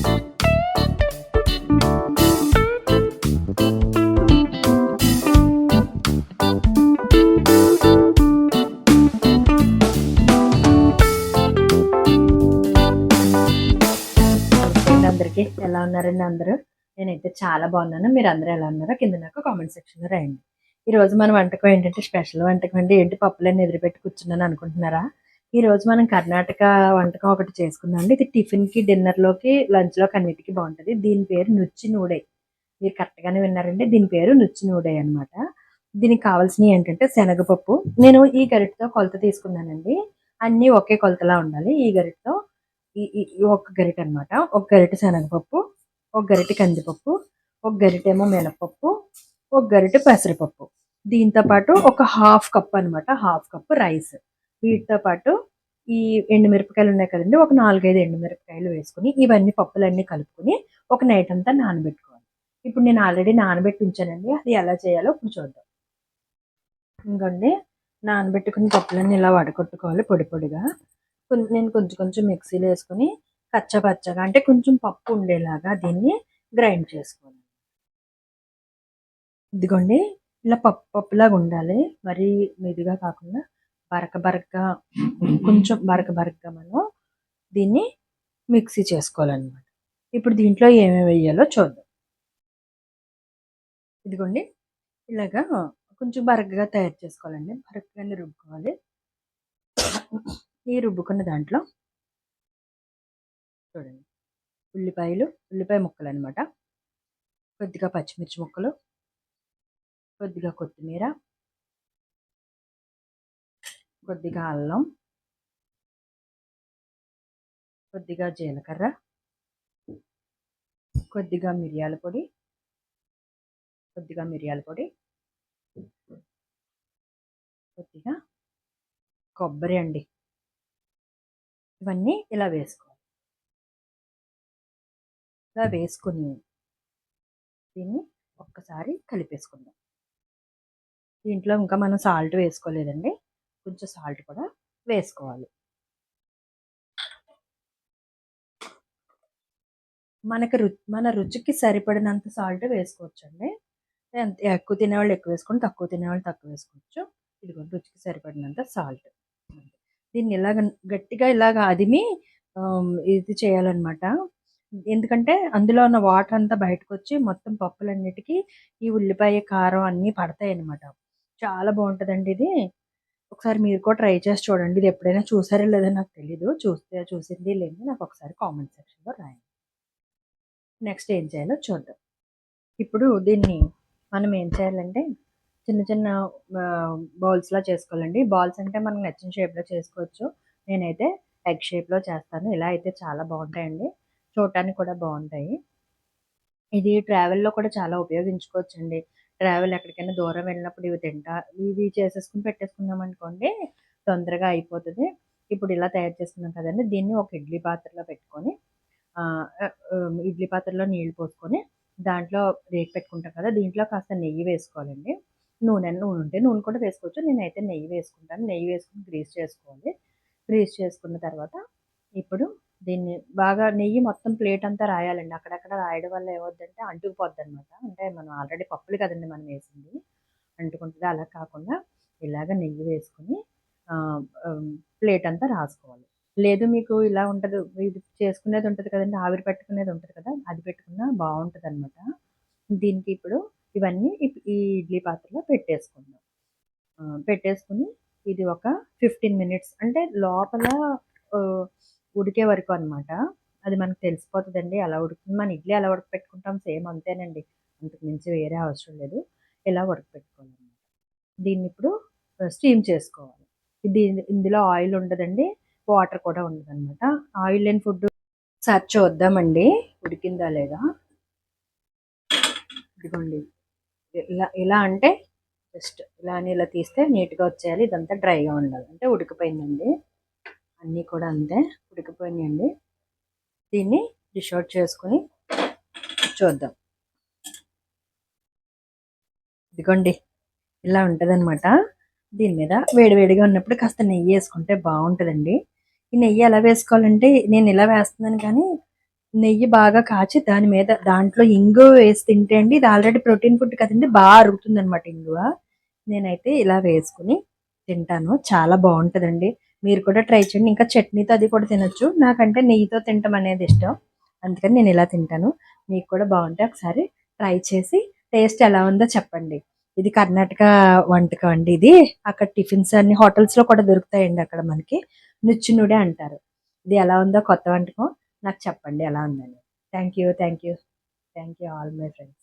అందరికీ ఎలా ఉన్నారండి అందరూ? నేనైతే చాలా బాగున్నాను. మీరు అందరూ ఎలా ఉన్నారో కింద నాకు కామెంట్ సెక్షన్లో రాయండి. ఈరోజు మన వంటకం ఏంటంటే స్పెషల్ వంటకం అండి. ఏంటి పప్పులన్నీ ఎదురుపెట్టి కూర్చున్నాను అనుకుంటున్నారా? ఈరోజు మనం కర్ణాటక వంటకం ఒకటి చేసుకుందాం అండి. ఇది టిఫిన్కి, డిన్నర్లోకి, లంచ్లోకి అన్నిటికీ బాగుంటుంది. దీని పేరు నుచ్చి నూడై. మీరు కరెక్ట్గానే విన్నారండి. దీని పేరు నుచ్చి నూడై అనమాట. దీనికి కావాల్సినవి ఏంటంటే శనగపప్పు. నేను ఈ గరిటతో కొలత తీసుకున్నానండి. అన్నీ ఒకే కొలతలా ఉండాలి. ఈ గరిటతో ఈ ఒక గరిట అనమాట. ఒక గరిట శనగపప్పు, ఒక గరిట కందిపప్పు, ఒక గరిటేమో మినపప్పు, ఒక గరిట పెసరపప్పు. దీంతో పాటు ఒక హాఫ్ కప్ అనమాట, హాఫ్ కప్ రైస్. వీటితో పాటు ఈ ఎండుమిరపకాయలు ఉన్నాయి కదండి, ఒక 4-5 ఎండుమిరపకాయలు వేసుకుని ఇవన్నీ పప్పులన్నీ కలుపుకొని ఒక నైట్ అంతా నానబెట్టుకోవాలి. ఇప్పుడు నేను ఆల్రెడీ నానబెట్టి ఉంచానండి. అది ఎలా చేయాలో ఇప్పుడు చూద్దాం. ఇంకండి నానబెట్టుకుని పప్పులన్నీ ఇలా వడకొట్టుకోవాలి పొడి పొడిగా. నేను కొంచెం కొంచెం మిక్సీలో వేసుకొని కచ్చపచ్చగా, అంటే కొంచెం పప్పు ఉండేలాగా దీన్ని గ్రైండ్ చేసుకోవాలి. ఇదిగోండి ఇలా పప్పులాగా ఉండాలి, మరీ మెదుగా కాకుండా బరకగా, కొంచెం బరకగా మనం దీన్ని మిక్సీ చేసుకోవాలన్నమాట. ఇప్పుడు దీంట్లో ఏమేమి వేయాలో చూద్దాం. ఇదిగోండి ఇలాగా కొంచెం బరకగా తయారు చేసుకోవాలండి. బరకగానే రుబ్బుకోవాలి. ఈ రుబ్బుకున్న దాంట్లో చూడండి ఉల్లిపాయ ముక్కలు అనమాట, కొద్దిగా పచ్చిమిర్చి ముక్కలు, కొద్దిగా కొత్తిమీర, కొద్దిగా అల్లం, కొద్దిగా జీలకర్ర, కొద్దిగా మిరియాల పొడి, కొద్దిగా కొబ్బరి అండి. ఇవన్నీ ఇలా వేసుకోవాలి. ఇలా వేసుకుని దీన్ని ఒక్కసారి కలిపేసుకుందాం. దీంట్లో ఇంకా మనం సాల్ట్ వేసుకోలేదండి, కొంచెం సాల్ట్ కూడా వేసుకోవాలి. మన రుచికి సరిపడినంత సాల్ట్ వేసుకోవచ్చండి. ఎక్కువ తినేవాళ్ళు ఎక్కువ వేసుకోండి, తక్కువ తినేవాళ్ళు తక్కువ వేసుకోవచ్చు. ఇదిగో రుచికి సరిపడినంత సాల్ట్. దీన్ని గట్టిగా అదిమి ఇది చేయాలన్నమాట. ఎందుకంటే అందులో ఉన్న వాటర్ అంతా బయటకు వచ్చి మొత్తం పప్పులన్నిటికీ ఈ ఉల్లిపాయ, కారం అన్నీ పడతాయి అన్నమాట. చాలా బాగుంటుందండి ఇది. ఒకసారి మీరు కూడా ట్రై చేసి చూడండి. ఇది ఎప్పుడైనా చూసారో లేదో నాకు తెలీదు. చూసింది లేని నాకు ఒకసారి కామెంట్ సెక్షన్లో రాయండి. నెక్స్ట్ ఏం చేయాలో చూద్దాం. ఇప్పుడు దీన్ని మనం ఏం చేయాలంటే చిన్న చిన్న బౌల్స్లా చేసుకోవాలండి. బాల్స్ అంటే మనకు నచ్చిన షేప్లో చేసుకోవచ్చు. నేనైతే ఎగ్ షేప్లో చేస్తాను. ఇలా అయితే చాలా బాగుంటాయండి, చూడటానికి కూడా బాగుంటాయి. ఇది ట్రావెల్లో కూడా చాలా ఉపయోగించుకోవచ్చండి. ట్రావెల్ ఎక్కడికైనా దూరం వెళ్ళినప్పుడు ఇవి చేసేసుకుని పెట్టేసుకున్నాం అనుకోండి, తొందరగా అయిపోతుంది. ఇప్పుడు ఇలా తయారు చేసుకున్నాం కదండి, దీన్ని ఒక ఇడ్లీ పాత్రలో పెట్టుకొని ఇడ్లీ పాత్రలో నీళ్లు పోసుకొని దాంట్లో రేకు పెట్టుకుంటాం కదా, దీంట్లో కాస్త నెయ్యి వేసుకోవాలండి. నూనె ఉంటే నూనె కూడా వేసుకోవచ్చు. నేనైతే నెయ్యి వేసుకుంటాను. నెయ్యి వేసుకుని గ్రీస్ చేసుకోవాలి. గ్రీస్ చేసుకున్న తర్వాత ఇప్పుడు దీన్ని బాగా నెయ్యి మొత్తం ప్లేట్ అంతా రాయాలండి. అక్కడక్కడ రాయడం వల్ల ఏమవుతుందంటే అంటుకుపోద్ది అనమాట. అంటే మనం ఆల్రెడీ పప్పులు కదండి మనం వేసింది, అంటుకుంటుంది. అలా కాకుండా ఇలాగ నెయ్యి వేసుకుని ప్లేట్ అంతా రాసుకోవాలి. లేదు మీకు ఇలా ఉంటుంది, ఇది చేసుకునేది ఉంటుంది కదండి, ఆవిరి పెట్టుకునేది ఉంటుంది కదా, అది పెట్టుకున్నా బాగుంటుంది అనమాట. దీనికి ఇప్పుడు ఇవన్నీ ఈ ఇడ్లీ పాత్రలో పెట్టేసుకుందాం. పెట్టేసుకుని ఇది ఒక 15 మినిట్స్ అంటే లోపల ఉడికే వరకు అనమాట. అది మనకు తెలిసిపోతుందండి ఎలా ఉడుకుతుంది. మన ఇడ్లీ ఎలా ఉడకపెట్టుకుంటాం సేమ్ అంతేనండి, అంతకు మించి వేరే అవసరం లేదు. ఇలా ఉడకపెట్టుకోవాలి. దీన్ని ఇప్పుడు స్టీమ్ చేసుకోవాలి. ఇందులో ఆయిల్ ఉండదండి, వాటర్ కూడా ఉండదన్నమాట. ఆయిల్ లేని ఫుడ్ సర్చ్ చూద్దామండి ఉడికిందా లేదా. ఇదిగోండి ఇలా అంటే జస్ట్ ఇలా తీస్తే నీట్గా వచ్చేయాలి. ఇదంతా డ్రైగా ఉండాలి, అంటే ఉడికిపోయిందండి. అన్నీ కూడా అంతే ఉడికిపోయినాయండి. దీన్ని డిష్ అవుట్ చేసుకుని చూద్దాం. ఇదిగోండి ఇలా ఉంటుంది అనమాట. దీని మీద వేడివేడిగా ఉన్నప్పుడు కాస్త నెయ్యి వేసుకుంటే బాగుంటుందండి. ఈ నెయ్యి ఎలా వేసుకోవాలంటే నేను ఇలా వేస్తున్నాను, కానీ నెయ్యి బాగా కాచి దాని మీద దాంట్లో ఇంగువ వేసి తింటే అండి, ఇది ఆల్రెడీ ప్రోటీన్ ఫుడ్ కదండి, బాగా అరుగుతుందనమాట ఇంగువ. నేనైతే ఇలా వేసుకుని తింటాను. చాలా బాగుంటుందండి. మీరు కూడా ట్రై చేయండి. ఇంకా చట్నీతో అది కూడా తినొచ్చు. నాకంటే నెయ్యితో తినటం అనేది ఇష్టం. అందుకని నేను ఇలా తింటాను. మీకు కూడా బాగుంటే ఒకసారి ట్రై చేసి టేస్ట్ ఎలా ఉందో చెప్పండి. ఇది కర్ణాటక వంటకం అండి ఇది. అక్కడ టిఫిన్స్ అన్ని హోటల్స్లో కూడా దొరుకుతాయండి అక్కడ మనకి. నుచ్చినుడే అంటారు. ఇది ఎలా ఉందో కొత్త వంటకం నాకు చెప్పండి ఎలా ఉందని. Thank you. Thank you. Thank you all my friends.